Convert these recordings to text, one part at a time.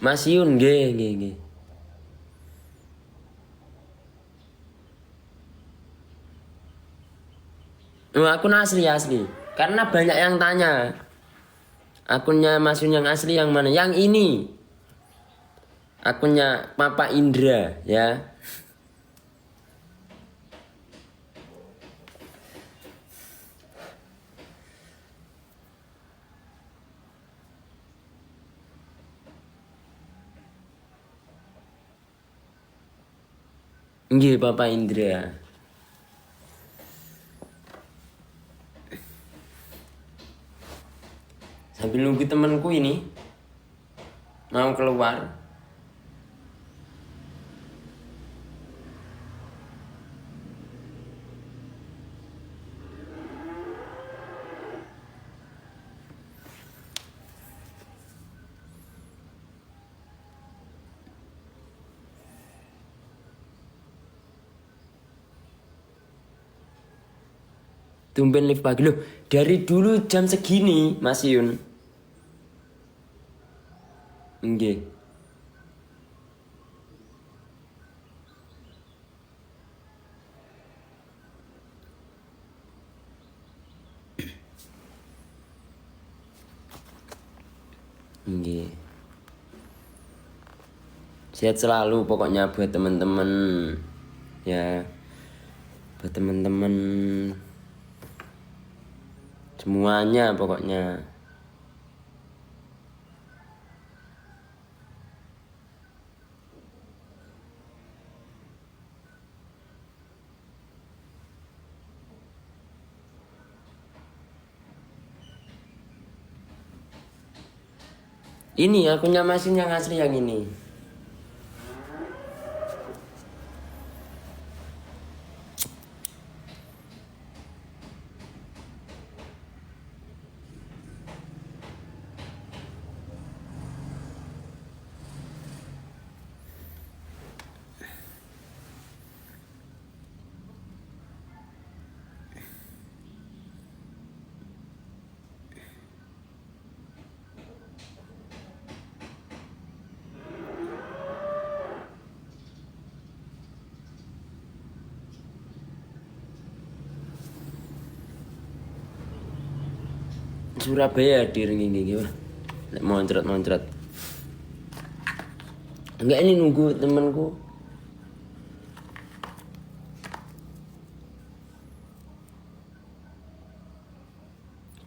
Mas Yun nggih. Oh, akun asli. Karena banyak yang tanya. Akunnya Mas Yun yang asli yang mana? Yang ini. Akunnya Papa Indra ya. Nggih, Papa Indra. Sambil nunggu temanku ini mau keluar. Tumben lift pagi loh. Dari dulu jam segini Mas Yun. Nggih. Nggih. Sehat selalu pokoknya buat teman-teman. Ya. Buat teman-teman semuanya pokoknya. Ini akunnya Masin yang asli yang ini. Surabaya hadir gini. Moncrot. Enggak, ini nunggu temanku.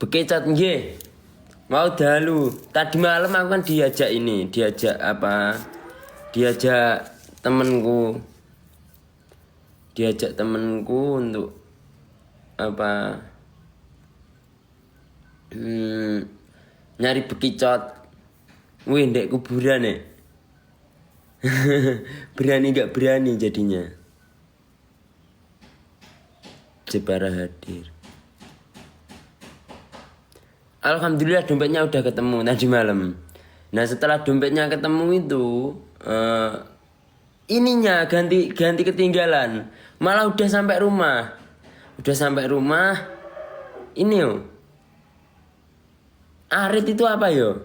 Bekecat nggih. Mau dalu. Tadi malam aku kan diajak temenku. Diajak temenku untuk apa? Nyari bekicot. Wih, ndek kuburan nih. Berani gak berani jadinya. Jepara hadir. Alhamdulillah dompetnya udah ketemu tadi malam. Nah setelah dompetnya ketemu itu ininya ganti ketinggalan. Malah udah sampai rumah. Ini yo. Arit itu apa yo?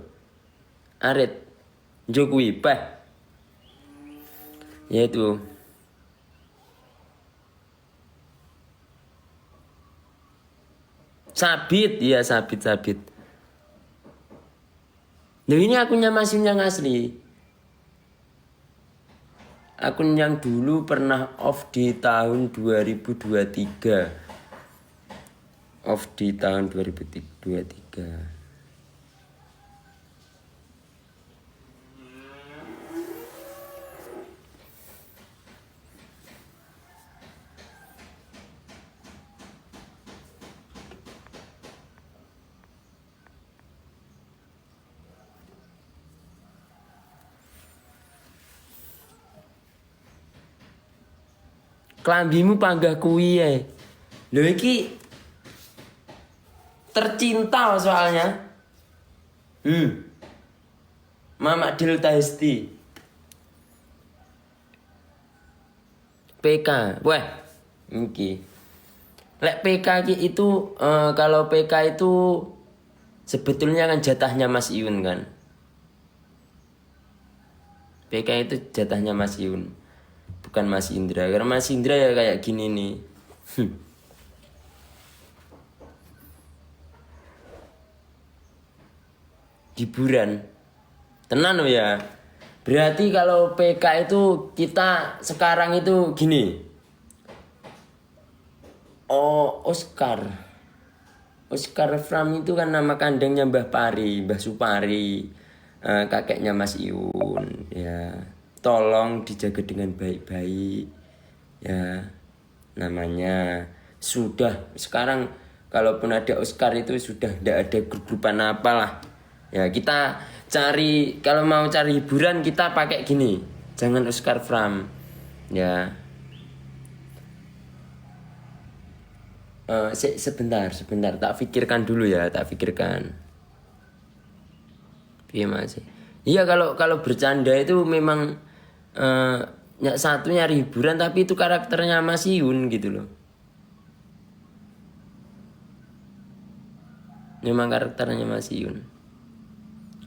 Arit Jokowi Pak. Ya itu. Sabit. Nah ini akunnya Masin yang asli. Akun yang dulu pernah off di tahun 2023. Off di tahun 2023. Klambimu panggah kuwi ya. Lho iki tercinta soalnya. Mama Delta Hesti. PK. Wah, iki. Lek PK itu kalau PK itu sebetulnya kan jatahnya Mas Iun kan. PK itu jatahnya Mas Yun, bukan Mas Indra. Karena Mas Indra ya kayak gini nih. Hiburan. Tenan lo ya. Berarti kalau PK itu kita sekarang itu gini. Oh, Oscar. Oscar Fram itu kan nama kandangnya Mbah Pari, Mbah Supari, kakeknya Mas Iun. Ya, tolong dijaga dengan baik-baik. Ya, namanya sudah sekarang kalaupun ada Oscar itu sudah tidak ada grup-grupan apalah. Ya, kita cari kalau mau cari hiburan kita pakai gini. Jangan Oscar Fram. Ya. Sebentar tak pikirkan dulu ya, tak pikirkan. Iya Mas. Iya kalau bercanda itu memang satu nyari hiburan tapi itu karakternya Mas Yun gitu loh. Memang karakternya Mas Yun.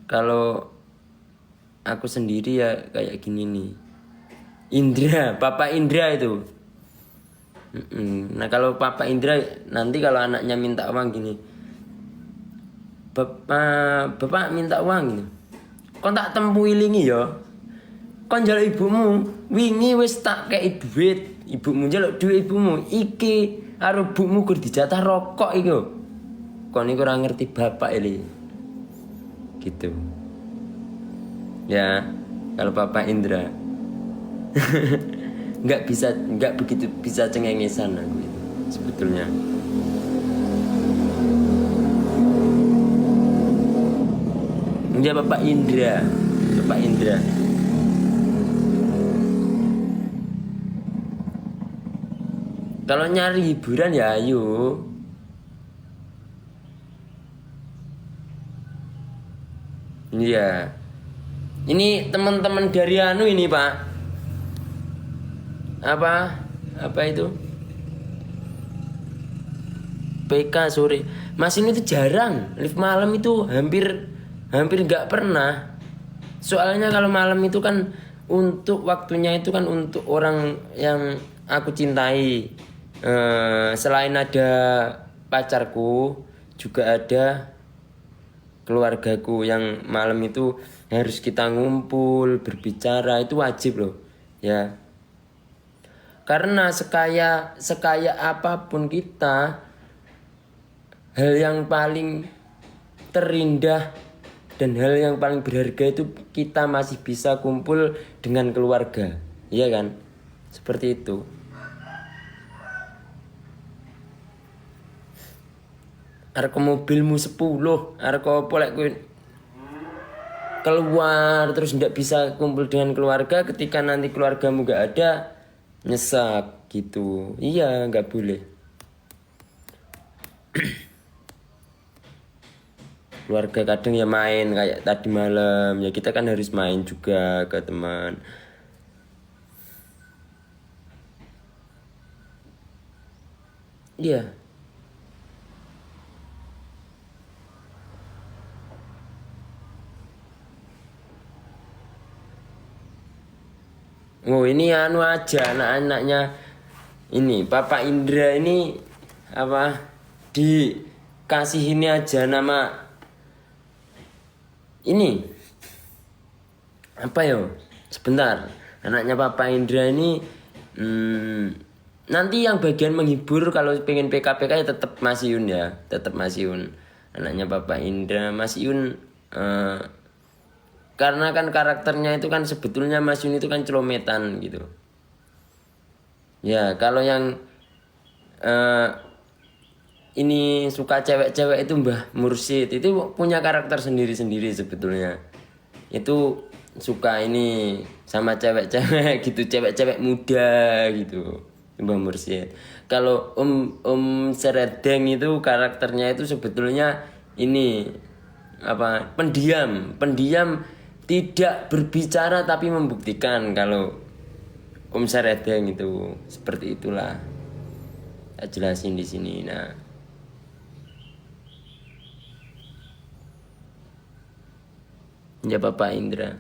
Kalau aku sendiri ya kayak gini nih. Indra, Papa Indra itu. Nah kalau Papa Indra nanti kalau anaknya minta uang gini, bapak minta uang gitu. Kon tak tempu ilingi ya. Kon njaluk ibumu, wingi wis tak kei duit. Ibumu njaluk duit ibumu, iki karo ibumu gur dijatah rokok iku. Kon iku ora ngerti bapak ini. Gitu. Ya, kalau Papa Indra. Nggak begitu bisa cengengesan aku itu sebetulnya. Dia Bapak Indra. Kalau nyari hiburan ya ayo. Iya. Ini teman-teman dari anu ini Pak. Apa itu? PK sore. Mas ini tuh jarang. Lift malam itu hampir nggak pernah. Soalnya kalau malam itu kan untuk waktunya itu kan untuk orang yang aku cintai. Selain ada pacarku, juga ada keluargaku yang malam itu harus kita ngumpul, berbicara, itu wajib loh. Ya. Karena sekaya apapun kita, hal yang paling terindah dan hal yang paling berharga itu kita masih bisa kumpul dengan keluarga. Iya kan? Seperti itu. Arko mobilmu 10, arko polek keluar terus ndak bisa kumpul dengan keluarga, ketika nanti keluargamu gak ada, nyesek gitu. Iya, nggak boleh. Keluarga kadang ya main kayak tadi malam, ya kita kan harus main juga ke teman. Iya. Oh ini anu aja anak-anaknya ini Papa Indra ini apa dikasih ini aja nama ini apa yo sebentar anaknya Papa Indra ini nanti yang bagian menghibur kalau pengen PKPK ya tetap Mas Yun ya, tetap Mas Yun anaknya Papa Indra. Mas Yun karena kan karakternya itu kan sebetulnya Mas Yun itu kan celometan gitu. Ya kalau yang ini suka cewek-cewek itu Mbah Mursid itu punya karakter sendiri-sendiri sebetulnya. Itu suka ini sama cewek-cewek gitu, cewek-cewek muda gitu. Mbah Mursid. Kalau Om Seredeng itu karakternya itu sebetulnya ini apa? Pendiam tidak berbicara tapi membuktikan. Kalau Om Seredeng itu seperti itulah. Tak jelasin di sini. Nah, ya Bapak Indra.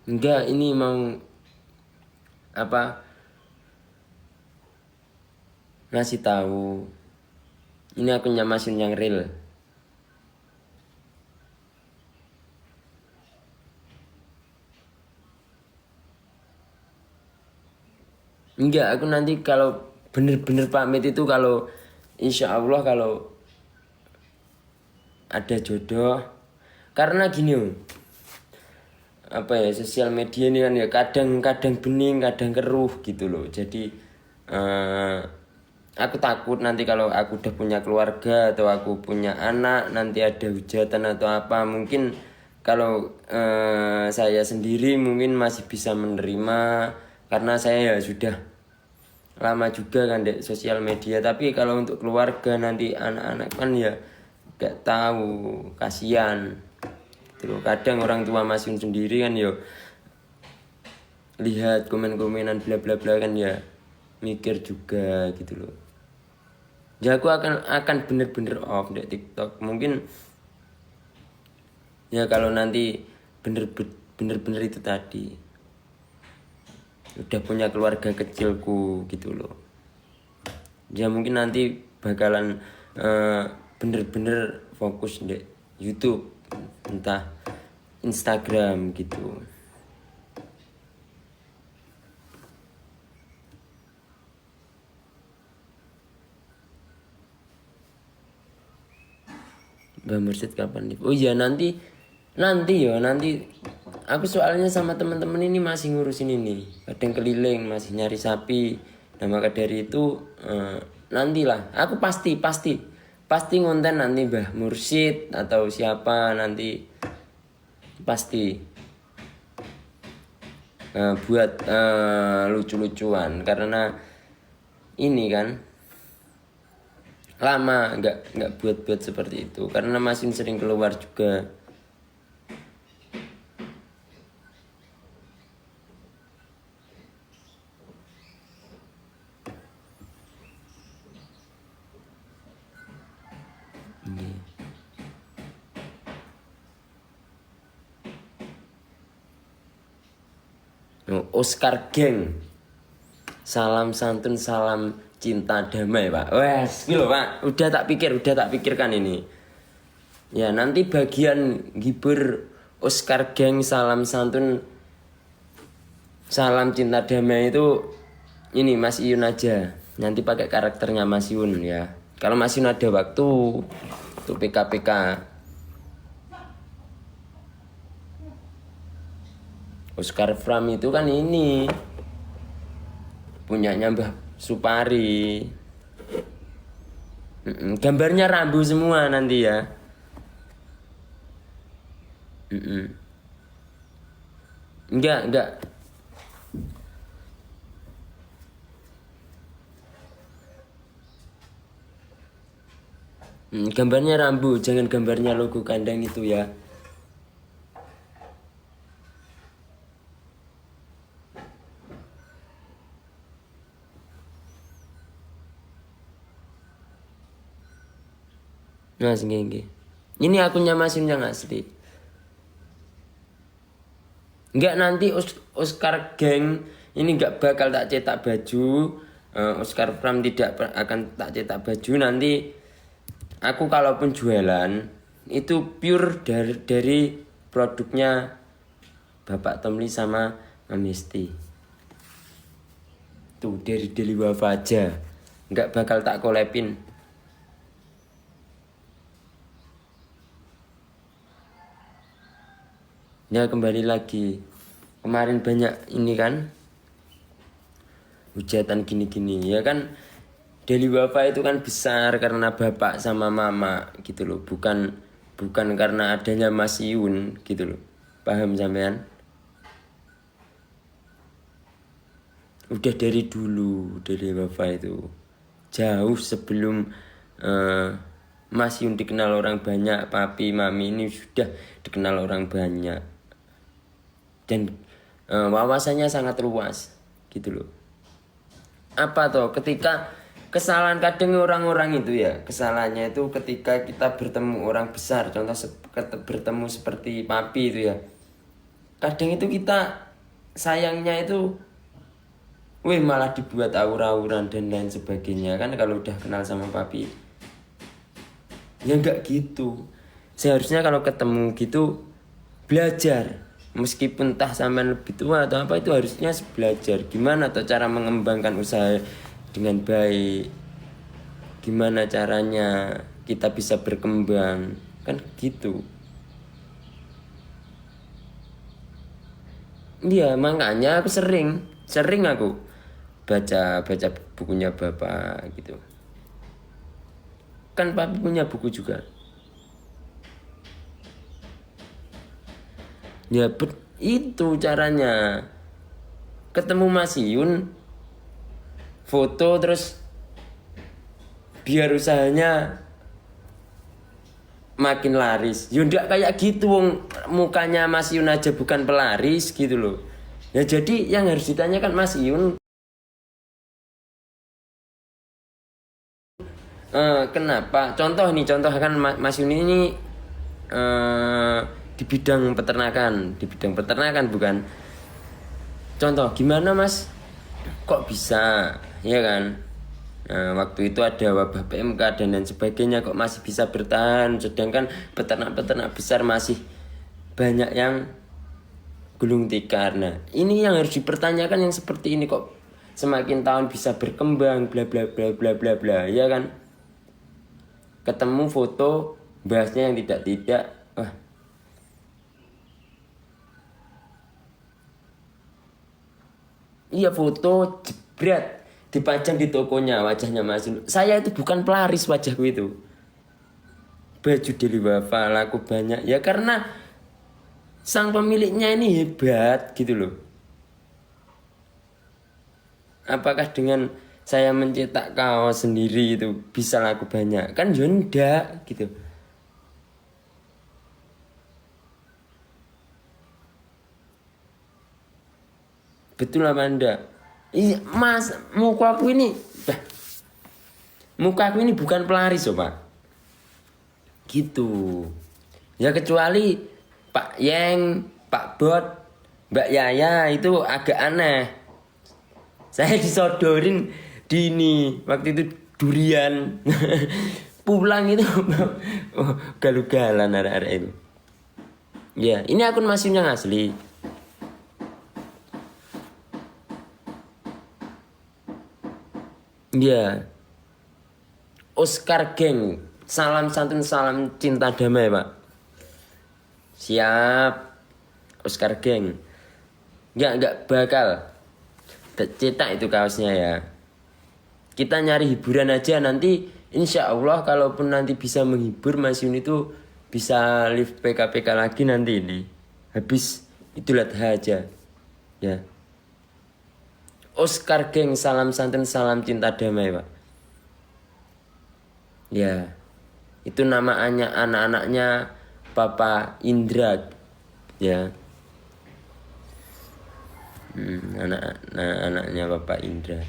Enggak, ini mau apa, ngasih tahu. Ini akunnya Mas Yun yang real. Enggak, aku nanti kalau bener-bener pamit itu kalau insya Allah kalau ada jodoh. Karena gini apa ya, sosial media ini kan ya kadang-kadang bening, kadang keruh gitu loh. Jadi aku takut nanti kalau aku udah punya keluarga atau aku punya anak nanti ada hujatan atau apa. Mungkin kalau saya sendiri mungkin masih bisa menerima karena saya ya sudah lama juga kan di sosial media. Tapi kalau untuk keluarga nanti anak-anak kan ya gak tahu, kasihan. Terus kadang orang tua Mas Yun sendiri kan ya lihat komen-komenan bla bla bla kan ya mikir juga gitu loh. Ya aku akan bener-bener off di TikTok. Mungkin ya kalau nanti bener-bener itu tadi udah punya keluarga kecilku gitu loh. Ya mungkin nanti bakalan bener-bener fokus di YouTube, entah Instagram gitu. Mbak Mursid kapan nih? Oh iya nanti aku soalnya sama teman-teman ini masih ngurusin ini, kadang keliling masih nyari sapi. Nah maka dari itu nantilah aku pasti ngonten nanti Mbah Mursid atau siapa nanti pasti buat lucu-lucuan karena ini kan lama nggak buat seperti itu karena masih sering keluar juga. Oscar Geng, salam santun, salam cinta damai Pak. Wes, gitu Pak. Udah tak pikirkan ini. Ya nanti bagian gibur Oscar Geng, salam santun, salam cinta damai itu ini Mas Iyun aja. Nanti pakai karakternya Mas Yun ya. Kalau Mas Yun ada waktu untuk PKPK. Oscar Fram itu kan ini punyanya Mbah Supari. Gambarnya Rambu semua nanti ya. Enggak. Gambarnya Rambu, jangan gambarnya logo kandang itu ya. Nah, segini. Ini akunnya Mas Yun yang asli. Enggak nanti Oscar Geng ini enggak bakal tak cetak baju. Oscar Pram tidak akan tak cetak baju. Nanti aku kalaupun jualan itu pure dari produknya Bapak Tomli sama Mamisti. Tuh dari Deli Wafa aja. Enggak bakal tak kolepin. Ya kembali lagi. Kemarin banyak ini kan hujatan gini-gini ya kan. Deli Wafa itu kan besar karena bapak sama mama gitu loh. Bukan karena adanya Mas Yun gitu loh. Paham sampean? Udah dari dulu Deli Wafa itu. Jauh sebelum Mas Yun dikenal orang banyak, papi, mami ini sudah dikenal orang banyak. Dan wawasannya sangat luas gitu loh. Apa toh ketika kesalahan kadang orang-orang itu ya, kesalahannya itu ketika kita bertemu orang besar, contoh bertemu seperti papi itu ya. kadang itu kita sayangnya itu malah dibuat aur-auran dan lain sebagainya kan kalau udah kenal sama papi. Ya enggak gitu. Seharusnya kalau ketemu gitu belajar. Meskipun entah sampean lebih tua atau apa itu harusnya belajar gimana atau cara mengembangkan usaha dengan baik. Gimana caranya kita bisa berkembang kan gitu. Iya, makanya aku sering aku baca bukunya bapak gitu. Kan papi punya buku juga. Ya itu caranya. Ketemu Mas Yun, foto terus biar usahanya makin laris. Ya ndak kayak gitu wong mukanya Mas Yun aja bukan pelaris gitu loh. Ya jadi yang harus ditanyakan Mas Yun kenapa? Contoh kan Mas Yun ini di bidang peternakan bukan. Contoh gimana Mas? Kok bisa? Ya kan? Nah, waktu itu ada wabah PMK dan lain sebagainya kok masih bisa bertahan sedangkan peternak-peternak besar masih banyak yang gulung tikar. Nah, ini yang harus dipertanyakan yang seperti ini kok semakin tahun bisa berkembang bla bla bla bla bla bla ya kan? Ketemu foto bahasnya yang tidak iya foto jebret dipajang di tokonya wajahnya Mas Yun. Saya itu bukan pelaris wajahku itu. Baju Deli Wafa laku banyak ya karena sang pemiliknya ini hebat gitu loh. Apakah dengan saya mencetak kaos sendiri itu bisa laku banyak? Kan ya enggak gitu. Betul apa enggak? Iya, Mas, muka aku ini bukan pelaris loh, Pak. Gitu. Ya kecuali Pak Yeng, Pak Bot, Mbak Yaya itu agak aneh. Saya disodorin di ini waktu itu durian. Pulang itu galu-galan arek-arek itu. Ya, ini akun Mas Yun yang asli. Ya, Oscar Geng, salam santun, salam cinta damai Pak. Siap, Oscar Geng. Enggak bakal cetak itu kaosnya ya. Kita nyari hiburan aja nanti, insya Allah kalaupun nanti bisa menghibur Mas Yun itu bisa live PKPK lagi nanti ini. Habis Idul Adha aja, ya. Oscar Geng, salam santun, salam cinta damai Pak. Ya, itu anak-anaknya Papa Indra, ya. Anak-anaknya Papa Indra.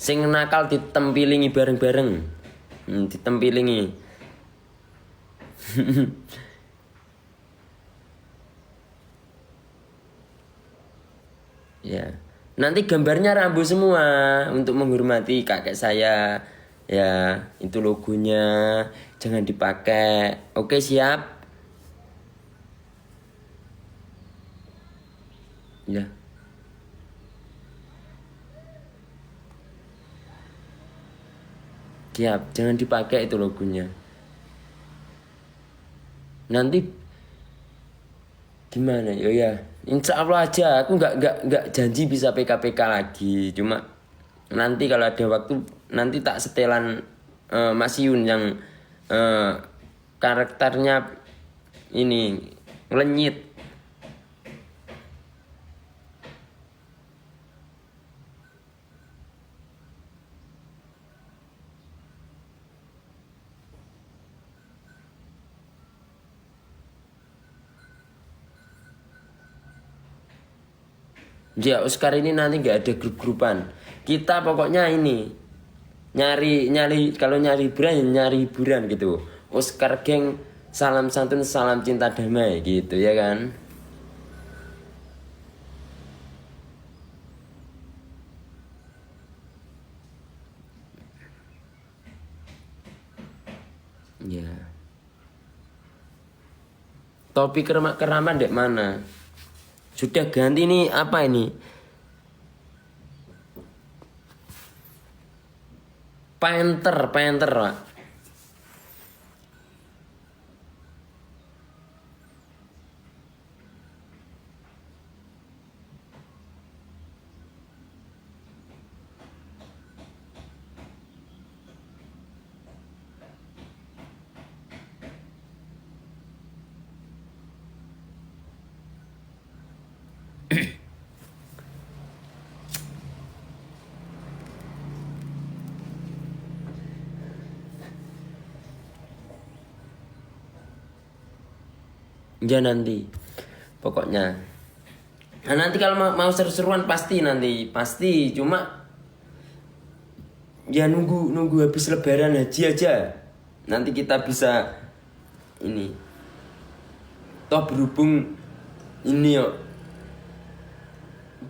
Sing nakal ditempilingi bareng-bareng. Ditempilingi. Ya. Nanti gambarnya rambu semua untuk menghormati kakek saya. Ya, itu logonya jangan dipakai. Oke, siap. Ya. Siap, jangan dipakai itu logonya. Nanti gimana ya? Insya Allah aja, aku nggak janji bisa PKPK lagi. Cuma nanti kalau ada waktu nanti tak setelan Mas Yun yang karakternya ini ngelenyit. Ya Oscar ini nanti nggak ada grup-grupan. Kita pokoknya ini nyari kalau nyari hiburan ya nyari hiburan gitu. Oscar Geng, salam santun, salam cinta damai gitu ya kan. Topi keramat dek mana? Sudah ganti nih apa ini? Painter Pak. Ya nanti pokoknya. Nah, nanti kalau mau seru-seruan pasti cuma ya nunggu habis lebaran haji aja. Nanti kita bisa ini. Toh berhubung ini yo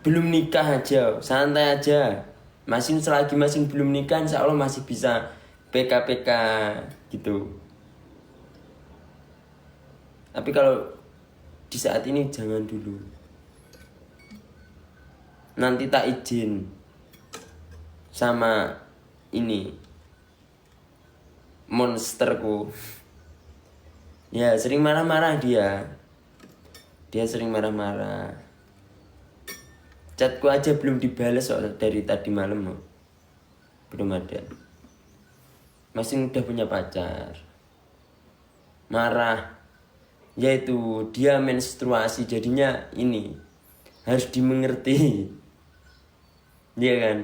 belum nikah aja, santai aja. Selagi masih belum nikah, insya Allah masih bisa PK gitu. Tapi kalau di saat ini jangan dulu. Nanti tak izin sama ini monsterku. Ya sering marah-marah dia. Dia sering marah-marah. Chatku aja belum dibalas soal dari tadi malam. Belum ada. Masih udah punya pacar. Marah. Yaitu dia menstruasi, jadinya ini harus dimengerti. Iya kan?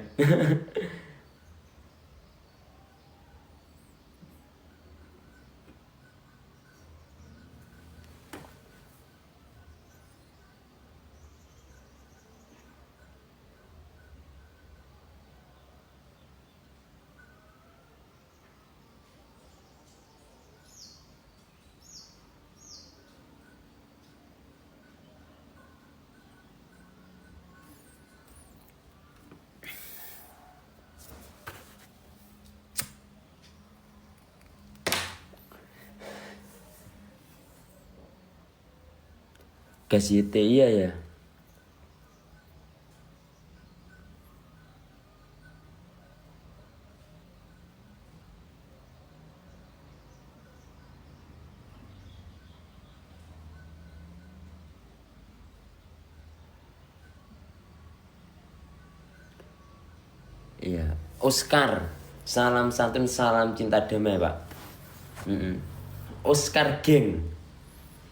Kasih iya ya. Iya, Oscar. Salam santun, salam cinta damai, Pak. Oscar Geng.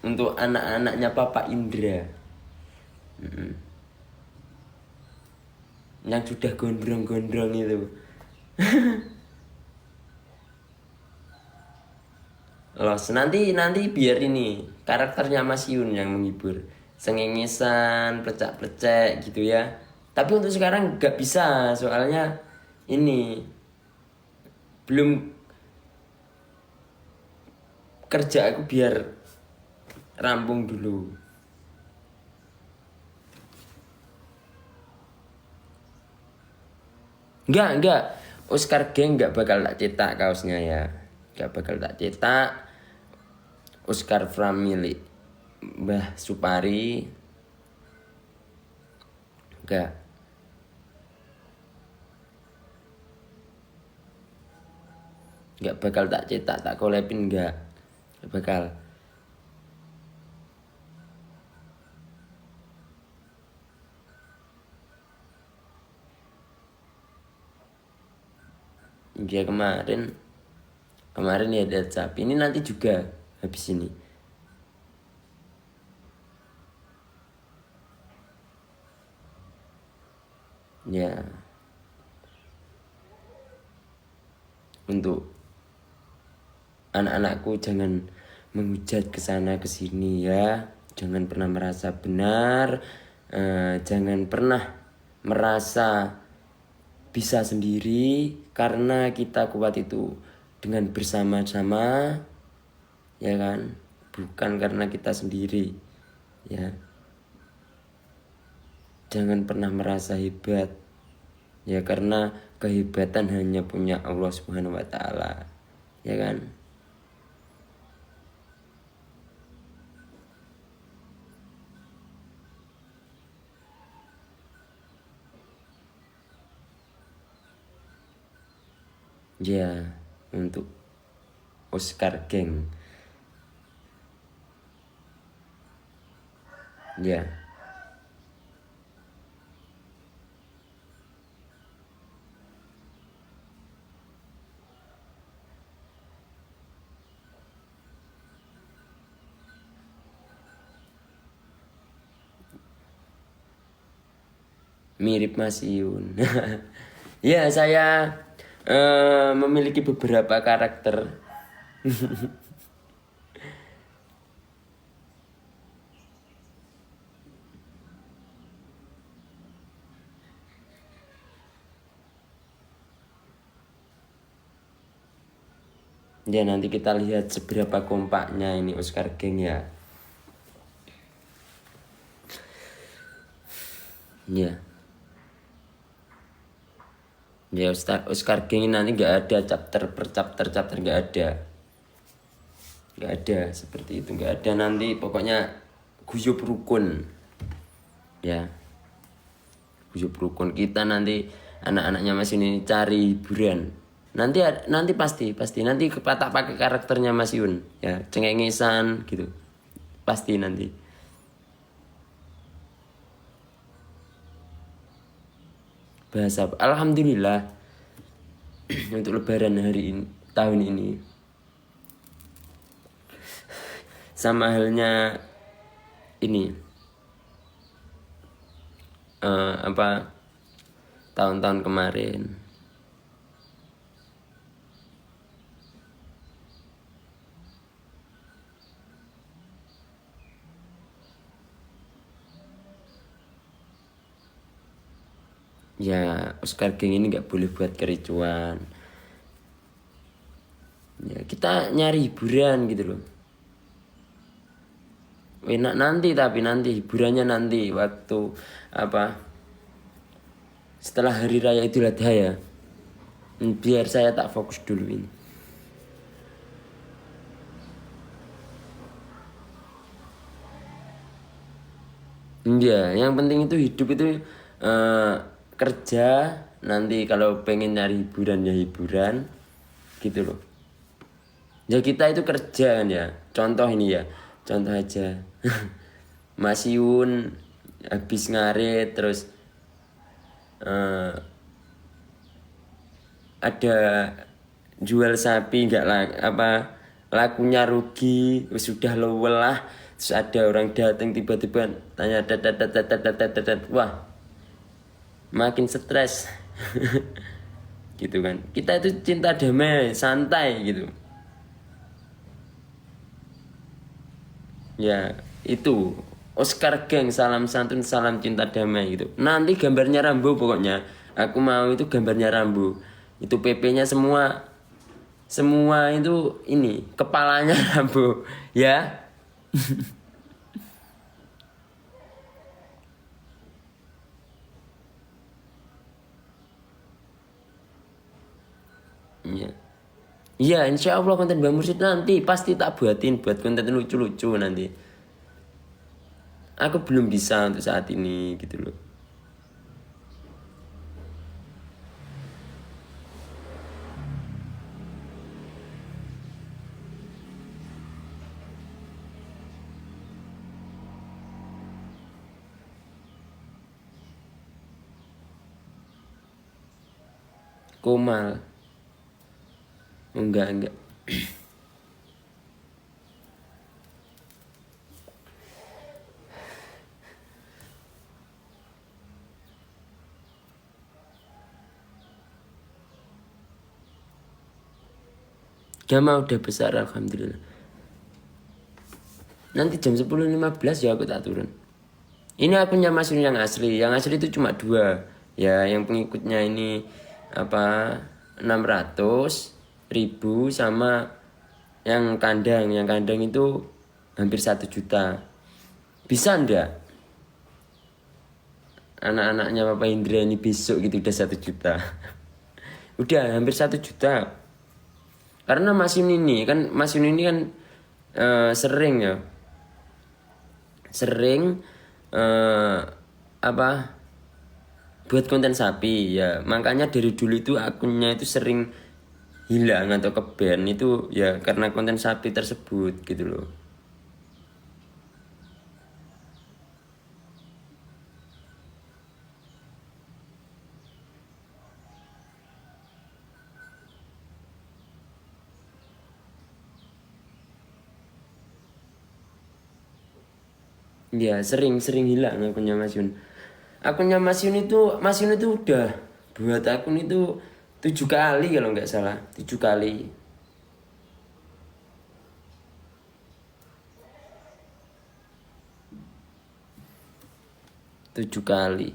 Untuk anak-anaknya Papa Indra. Yang sudah gondrong-gondrong itu. Los nanti biar ini karakternya Mas Yun yang menghibur. Sengengesan, plecak-plecek gitu ya. Tapi untuk sekarang gak bisa, soalnya ini belum kerja aku biar rampung dulu. Enggak. Oscar Geng enggak bakal tak cetak kaosnya ya. Enggak bakal tak cetak. Oscar Family Mbah Supari. Enggak bakal tak cetak, tak collabin enggak bakal. Dia kemarin ya ada sapi. Ini nanti juga habis ini. Ya. Untuk anak-anakku jangan menghujat ke sana ke sini ya. Jangan pernah merasa benar. Jangan pernah merasa bisa sendiri, karena kita kuat itu dengan bersama-sama, ya kan, bukan karena kita sendiri ya. Jangan pernah merasa hebat ya, karena kehebatan hanya punya Allah Subhanahu wa taala, ya kan. Ya, untuk Oscar Geng. Ya. Mirip Mas Yun. Ya, saya memiliki beberapa karakter. Ya, nanti kita lihat seberapa kompaknya ini Oscar Geng ya. Ya. Ya, Oscar Geng ini nanti nggak ada chapter per chapter nggak ada. Nggak ada seperti itu, nggak ada nanti pokoknya guyup rukun. Ya. Guyup rukun kita nanti anak-anaknya Mas ini cari hiburan. Nanti pasti nanti tak pakai karakternya Mas Yun ya, cengengesan gitu. Pasti nanti. Bahasa alhamdulillah untuk lebaran hari ini, tahun ini sama halnya ini tahun-tahun kemarin. Ya, Oscar Geng ini nggak boleh buat kericuan. Ya, kita nyari hiburan gitu loh. Enak nanti, tapi nanti hiburannya nanti waktu setelah hari raya Idul Adha ya. Biar saya tak fokus dulu ini. Iya, yang penting itu hidup itu kerja, nanti kalau pengen nyari hiburan ya hiburan gitu loh. Ya kita itu kerja kan ya. Contoh ini ya, contoh aja. Mas Yun habis ngarit terus ada jual sapi nggak lakunya rugi, sudah lelah, terus ada orang datang tiba-tiba tanya wah makin stres. Gitu kan, kita itu cinta damai santai gitu ya. Itu Oscar Geng, salam santun salam cinta damai gitu. Nanti gambarnya Rambo, pokoknya aku mau itu gambarnya Rambo, itu PP-nya semua itu ini kepalanya Rambo ya. Iya. Iya, insya Allah konten Mbak Mursyid nanti pasti tak buatin buat konten lucu-lucu nanti. Aku belum bisa untuk saat ini gitu loh. Komal. Enggak. Gama udah besar alhamdulillah. Nanti jam 10.15 ya aku tak turun. Ini akunnya Mas Yun yang asli. Yang asli itu cuma 2. Ya, yang pengikutnya ini 600.000 sama yang kandang. Yang kandang itu hampir 1 juta. Bisa ndak? Anak-anaknya Papa Indra ini besok gitu udah 1 juta. Udah hampir 1 juta. Karena Mas Yun ini kan sering ya. Sering buat konten sapi ya. Makanya dari dulu itu akunnya itu sering hilang atau ke ban itu ya karena konten sapi tersebut gitu loh. Ya sering hilang akunnya Mas Yun. Akunnya Mas Yun itu udah buat akun itu 7 kali kalau nggak salah, 7 kali. 7 kali.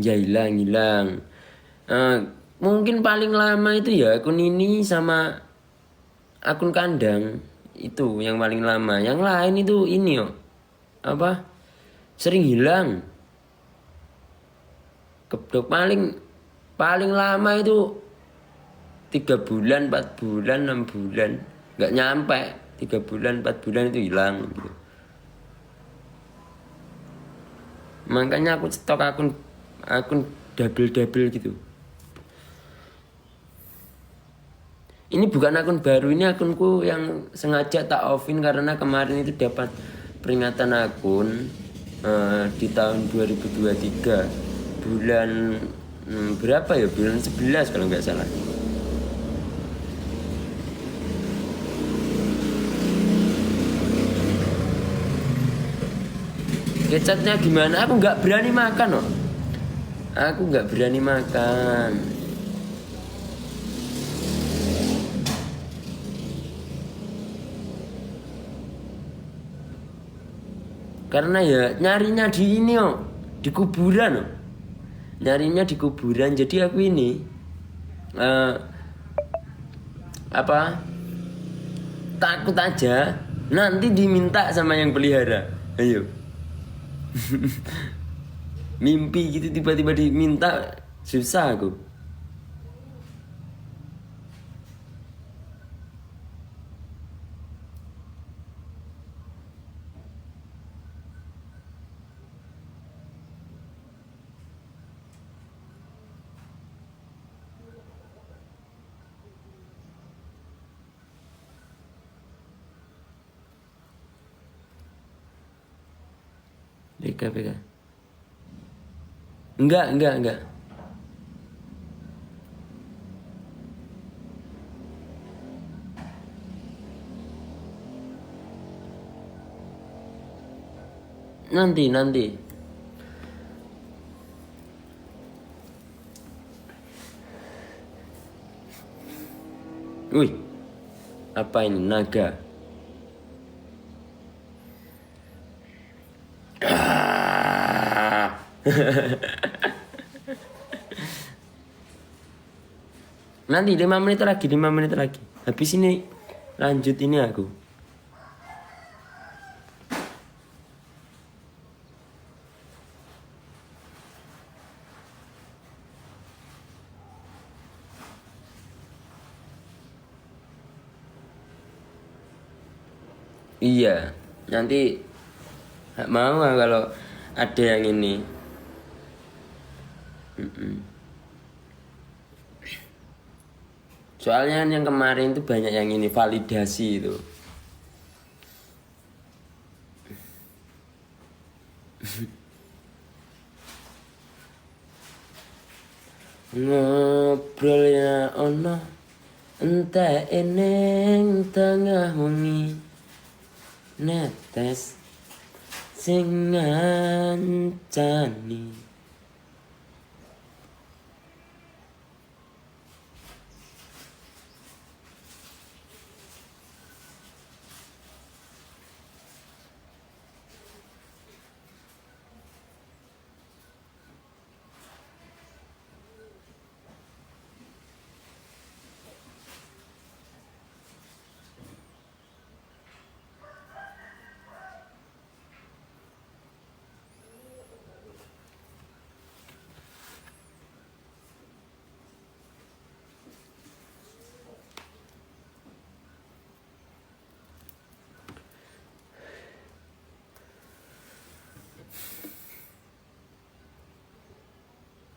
Ya hilang. Eh, mungkin paling lama itu ya akun ini sama akun kandang itu yang paling lama. Yang lain itu ini apa sering hilang. Keblok paling paling lama itu 3 bulan, 4 bulan, 6 bulan, nggak nyampe 3 bulan, 4 bulan itu hilang gitu. Makanya aku stok akun akun double gitu. Ini bukan akun baru, ini akunku yang sengaja tak offin karena kemarin itu dapat peringatan akun di tahun 2023 bulan berapa ya, bulan 11 kalau nggak salah. Kecatnya gimana? Aku nggak berani makan Aku nggak berani makan. Karena ya nyarinya di ini di kuburan Nyarinya di kuburan. Jadi aku ini apa takut aja nanti diminta sama yang pelihara. Ayo. Mimpi gitu tiba-tiba diminta, susah aku. BK. Enggak. Nanti. Wih, apa ini naga? Nanti 5 menit lagi. Habis ini lanjut ini aku. Iya, nanti mau kalau ada yang ini. Soalnya yang kemarin itu banyak yang ini validasi itu. Ngobrolnya ono entah eneng tengah wengi netes sing ngancani.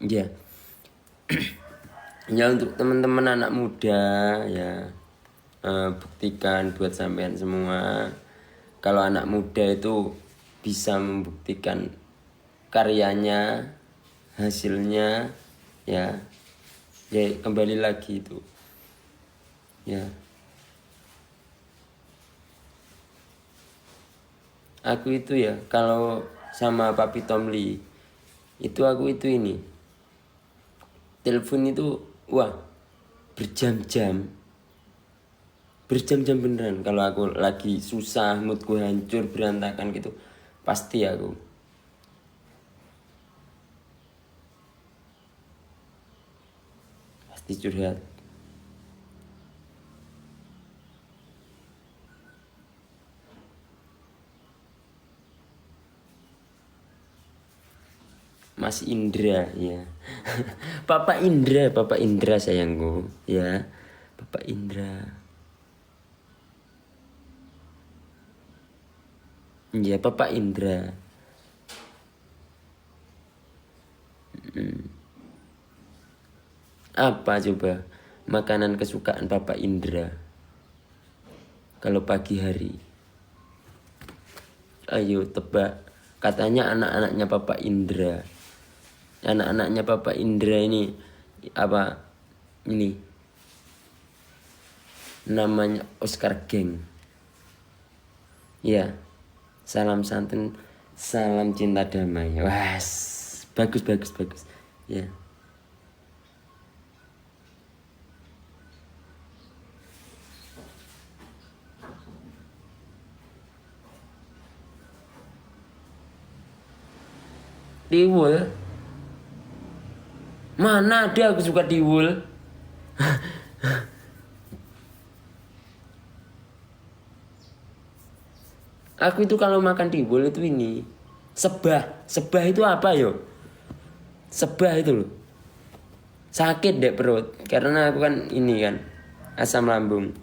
Ya. Ya untuk teman-teman anak muda ya, buktikan buat sampean semua kalau anak muda itu bisa membuktikan karyanya, hasilnya, ya kembali lagi itu ya. Aku itu ya kalau sama Papi Tomli itu aku itu ini telepon itu wah berjam-jam beneran. Kalau aku lagi susah, moodku hancur berantakan gitu, pasti curhat. Mas Indra ya. Papa Indra sayangku ya. Papa Indra. Ya Papa Indra. Apa coba makanan kesukaan Papa Indra kalau pagi hari? Ayo tebak. Katanya anak-anaknya Papa Indra. Anak-anaknya Papa Indra ini apa? Ini namanya Oscar Geng. Ya. Salam santun, salam cinta damai. Wah, bagus. Ya. Tiwul. Mana ada aku suka tiwul. Aku itu kalau makan tiwul itu ini sebah itu apa yo? Sebah itu loh. Sakit deh perut karena aku kan ini kan asam lambung.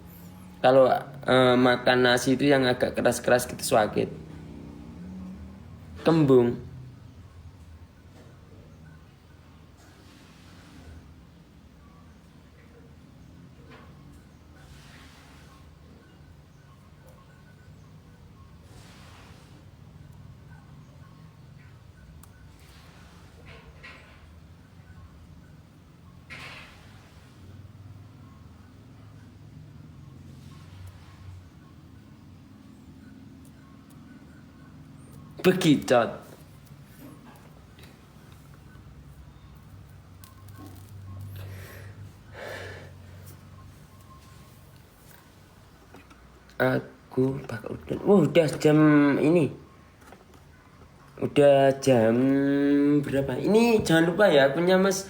Kalau makan nasi itu yang agak keras gitu sakit. Kembung. Bekicot. Aku bakal udah jam ini. Udah jam berapa? Ini jangan lupa ya punya Mas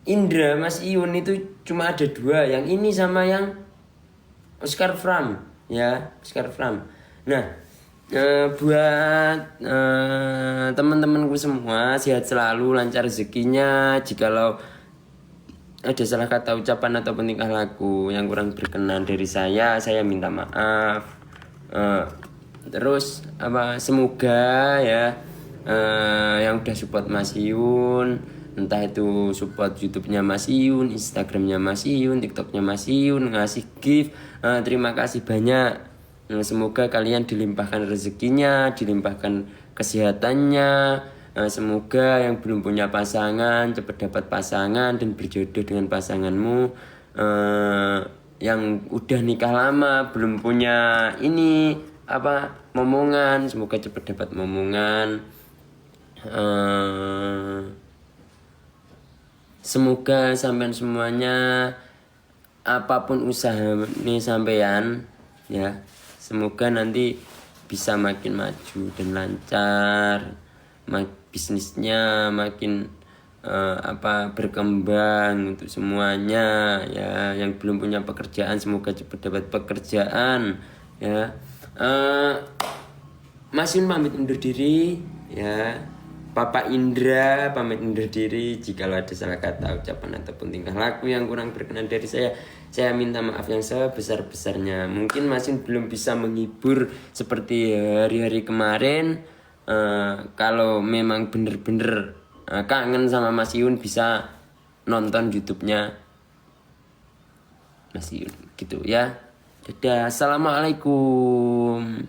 Indra, Mas Iun itu cuma ada 2. Yang ini sama yang Oscar Fram ya, Oscar Fram. Nah, buat teman-temanku semua sehat selalu, lancar rezekinya. Jikalau ada salah kata ucapan atau tingkah laku yang kurang berkenan dari saya minta maaf. Terus semoga ya yang udah support Mas Yun, entah itu support YouTube-nya Mas Yun, Instagram-nya Mas Yun, TikTok-nya Mas Yun, ngasih gift, terima kasih banyak. Semoga kalian dilimpahkan rezekinya, dilimpahkan kesehatannya. Semoga yang belum punya pasangan cepat dapat pasangan dan berjodoh dengan pasanganmu. Yang udah nikah lama belum punya ini momongan, semoga cepat dapat momongan. Semoga sampean semuanya apapun usaha nih sampean ya, semoga nanti bisa makin maju dan lancar, bisnisnya makin berkembang untuk semuanya ya. Yang belum punya pekerjaan semoga cepat dapat pekerjaan ya. Mas Yun pamit undur diri ya. Papa Indra pamit undur diri. Jika ada salah kata, ucapan ataupun tingkah laku yang kurang berkenan dari saya minta maaf yang sebesar-besarnya. Mungkin Mas Yun belum bisa menghibur seperti hari-hari kemarin. Kalau memang bener-bener kangen sama Mas Yun bisa nonton YouTube-nya Mas Yun gitu ya. Dadah, assalamualaikum.